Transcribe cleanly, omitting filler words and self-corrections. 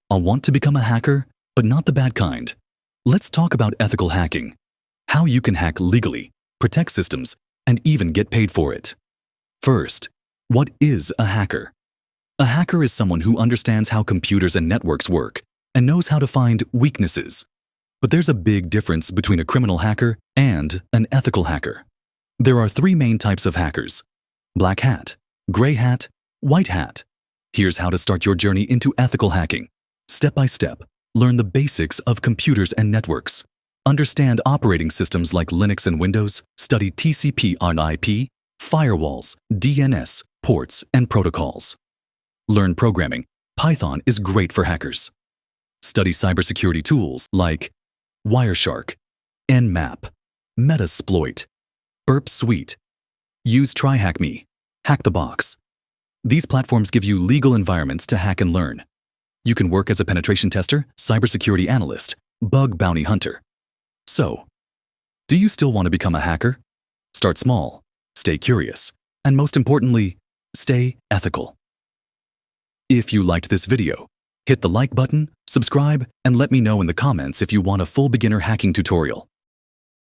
I want to become a hacker, but not the bad kind. Let's talk about ethical hacking. How you can hack legally, protect systems, and even get paid for it. First, what is a hacker? A hacker is someone who understands how computers and networks work and knows how to find weaknesses. But there's a big difference between a criminal hacker and an ethical hacker. There are three main types of hackers: black hat, gray hat, white hat. Here's how to start your journey into ethical hacking. Step by step, learn the basics of computers and networks. Understand operating systems like Linux and Windows. Study TCP on IP, firewalls, DNS, ports, and protocols. Learn programming. Python is great for hackers. Study cybersecurity tools like Wireshark, Nmap, Metasploit, Burp Suite. Use TryHackMe, Hack the Box. These platforms give you legal environments to hack and learn. You can work as a penetration tester, cybersecurity analyst, bug bounty hunter. So, do you still want to become a hacker? Start small, stay curious, and most importantly, stay ethical. If you liked this video, hit the like button, subscribe, and let me know in the comments if you want a full beginner hacking tutorial.